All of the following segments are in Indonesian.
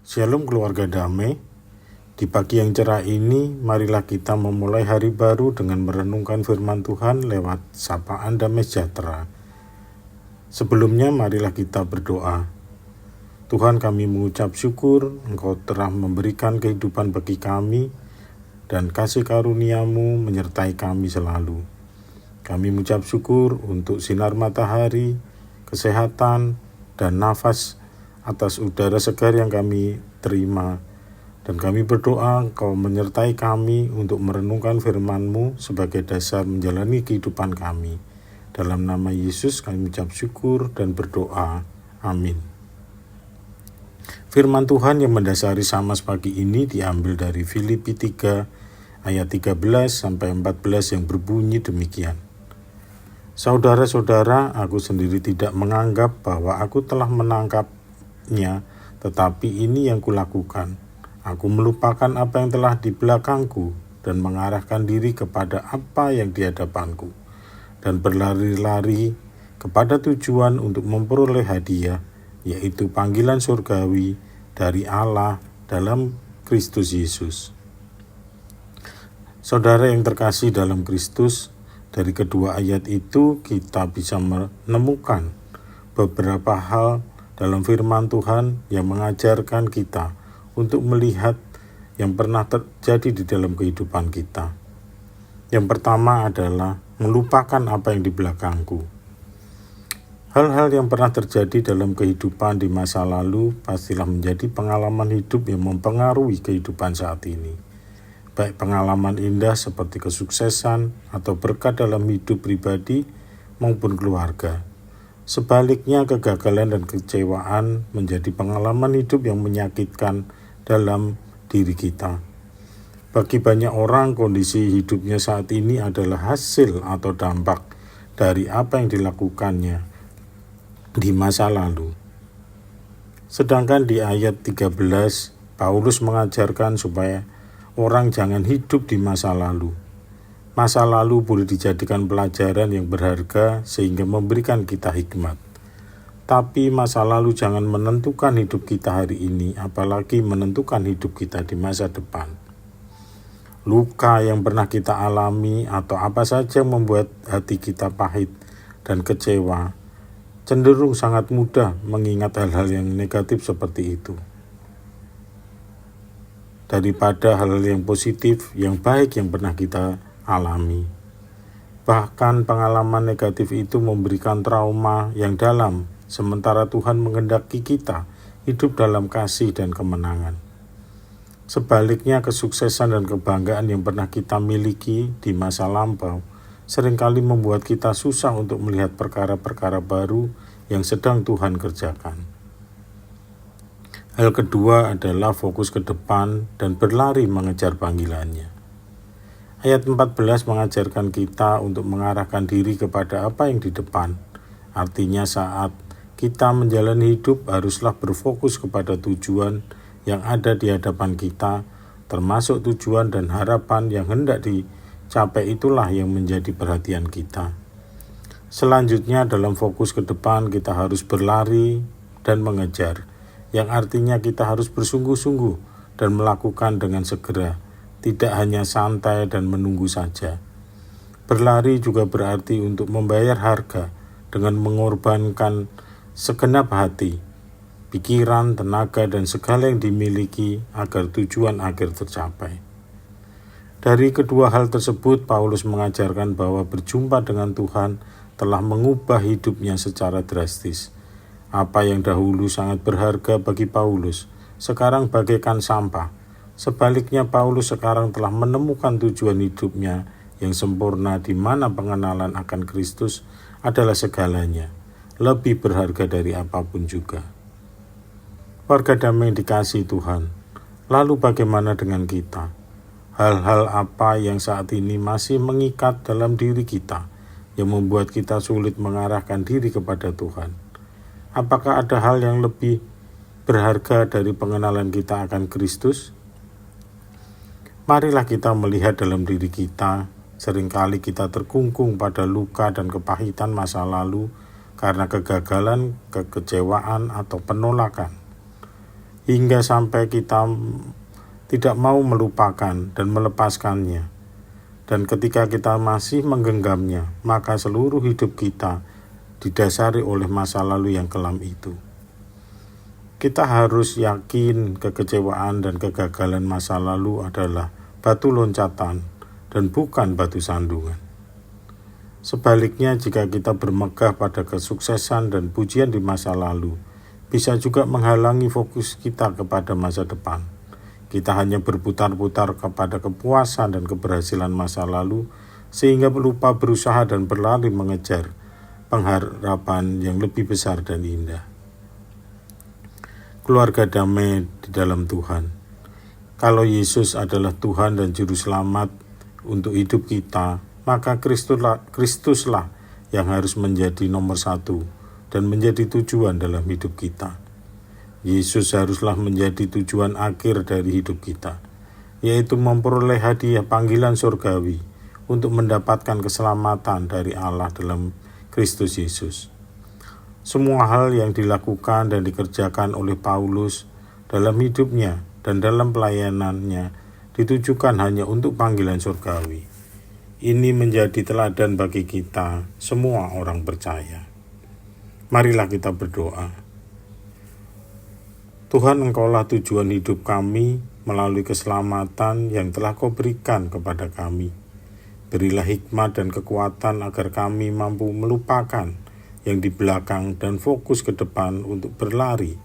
Shalom keluarga damai. Di pagi yang cerah ini, marilah kita memulai hari baru dengan merenungkan firman Tuhan lewat sapaan damai sejahtera. Sebelumnya marilah kita berdoa. Tuhan, kami mengucap syukur Engkau telah memberikan kehidupan bagi kami dan kasih karunia-Mu menyertai kami selalu. Kami mengucap syukur untuk sinar matahari, kesehatan, dan nafas atas udara segar yang kami terima. Dan kami berdoa Engkau menyertai kami untuk merenungkan firman-Mu sebagai dasar menjalani kehidupan kami. Dalam nama Yesus kami mengucap syukur dan berdoa. Amin. Firman Tuhan yang mendasari Samas pagi ini diambil dari Filipi 3 ayat 13 sampai 14 yang berbunyi demikian. Saudara-saudara, aku sendiri tidak menganggap bahwa aku telah menangkapnya, tetapi ini yang kulakukan. Aku melupakan apa yang telah di belakangku dan mengarahkan diri kepada apa yang di hadapanku, dan berlari-lari kepada tujuan untuk memperoleh hadiah, yaitu panggilan surgawi dari Allah dalam Kristus Yesus. Saudara yang terkasih dalam Kristus, dari kedua ayat itu kita bisa menemukan beberapa hal dalam firman Tuhan yang mengajarkan kita untuk melihat yang pernah terjadi di dalam kehidupan kita. Yang pertama adalah melupakan apa yang di belakangku. Hal-hal yang pernah terjadi dalam kehidupan di masa lalu pastilah menjadi pengalaman hidup yang mempengaruhi kehidupan saat ini. Baik pengalaman indah seperti kesuksesan atau berkat dalam hidup pribadi maupun keluarga. Sebaliknya, kegagalan dan kecewaan menjadi pengalaman hidup yang menyakitkan dalam diri kita. Bagi banyak orang, kondisi hidupnya saat ini adalah hasil atau dampak dari apa yang dilakukannya di masa lalu. Sedangkan di ayat 13, Paulus mengajarkan supaya orang jangan hidup di masa lalu. Masa lalu boleh dijadikan pelajaran yang berharga sehingga memberikan kita hikmat. Tapi masa lalu jangan menentukan hidup kita hari ini, apalagi menentukan hidup kita di masa depan. Luka yang pernah kita alami atau apa saja yang membuat hati kita pahit dan kecewa, cenderung sangat mudah mengingat hal-hal yang negatif seperti itu, daripada hal-hal yang positif, yang baik yang pernah kita alami. Bahkan pengalaman negatif itu memberikan trauma yang dalam, sementara Tuhan menghendaki kita hidup dalam kasih dan kemenangan. Sebaliknya, kesuksesan dan kebanggaan yang pernah kita miliki di masa lampau seringkali membuat kita susah untuk melihat perkara-perkara baru yang sedang Tuhan kerjakan. Hal kedua adalah fokus ke depan dan berlari mengejar panggilannya. Ayat 14 mengajarkan kita untuk mengarahkan diri kepada apa yang di depan. Artinya saat kita menjalani hidup haruslah berfokus kepada tujuan yang ada di hadapan kita, termasuk tujuan dan harapan yang hendak dicapai itulah yang menjadi perhatian kita. Selanjutnya dalam fokus ke depan kita harus berlari dan mengejar, yang artinya kita harus bersungguh-sungguh dan melakukan dengan segera, tidak hanya santai dan menunggu saja. Berlari juga berarti untuk membayar harga dengan mengorbankan segenap hati, pikiran, tenaga, dan segala yang dimiliki agar tujuan akhir tercapai. Dari kedua hal tersebut, Paulus mengajarkan bahwa berjumpa dengan Tuhan telah mengubah hidupnya secara drastis. Apa yang dahulu sangat berharga bagi Paulus, sekarang bagaikan sampah. Sebaliknya, Paulus sekarang telah menemukan tujuan hidupnya yang sempurna, di mana pengenalan akan Kristus adalah segalanya, lebih berharga dari apapun juga. Warga damai yang dikasihi Tuhan, lalu bagaimana dengan kita? Hal-hal apa yang saat ini masih mengikat dalam diri kita, yang membuat kita sulit mengarahkan diri kepada Tuhan? Apakah ada hal yang lebih berharga dari pengenalan kita akan Kristus? Marilah kita melihat dalam diri kita. Seringkali kita terkungkung pada luka dan kepahitan masa lalu karena kegagalan, kekecewaan, atau penolakan. hingga sampai kita tidak mau melupakan dan melepaskannya. Dan ketika kita masih menggenggamnya, maka seluruh hidup kita didasari oleh masa lalu yang kelam itu. Kita harus yakin kekecewaan dan kegagalan masa lalu adalah batu loncatan dan bukan batu sandungan. Sebaliknya, jika kita bermegah pada kesuksesan dan pujian di masa lalu, bisa juga menghalangi fokus kita kepada masa depan. Kita hanya berputar-putar kepada kepuasan dan keberhasilan masa lalu, sehingga lupa berusaha dan berlari mengejar pengharapan yang lebih besar dan indah. Keluarga damai di dalam Tuhan. Kalau Yesus adalah Tuhan dan Juru Selamat untuk hidup kita, maka Kristuslah yang harus menjadi nomor satu dan menjadi tujuan dalam hidup kita. Yesus haruslah menjadi tujuan akhir dari hidup kita, yaitu memperoleh hadiah panggilan surgawi untuk mendapatkan keselamatan dari Allah dalam Kristus Yesus. Semua hal yang dilakukan dan dikerjakan oleh Paulus dalam hidupnya dan dalam pelayanannya ditujukan hanya untuk panggilan surgawi. Ini menjadi teladan bagi kita, semua orang percaya. Marilah kita berdoa. Tuhan, Engkaulah tujuan hidup kami melalui keselamatan yang telah Kau berikan kepada kami. Berilah hikmat dan kekuatan agar kami mampu melupakan yang di belakang dan fokus ke depan untuk berlari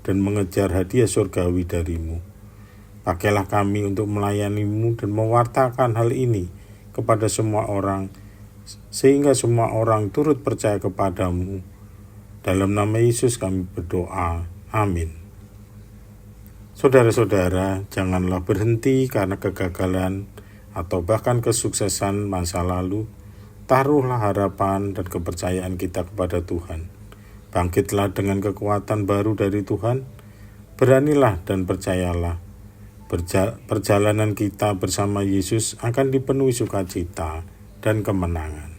dan mengejar hadiah surgawi dari-Mu. Pakailah kami untuk melayani-Mu dan mewartakan hal ini kepada semua orang, sehingga semua orang turut percaya kepada-Mu. Dalam nama Yesus kami berdoa. Amin. Saudara-saudara, janganlah berhenti karena kegagalan atau bahkan kesuksesan masa lalu. Taruhlah harapan dan kepercayaan kita kepada Tuhan. Bangkitlah dengan kekuatan baru dari Tuhan. Beranilah dan percayalah. Perjalanan kita bersama Yesus akan dipenuhi sukacita dan kemenangan.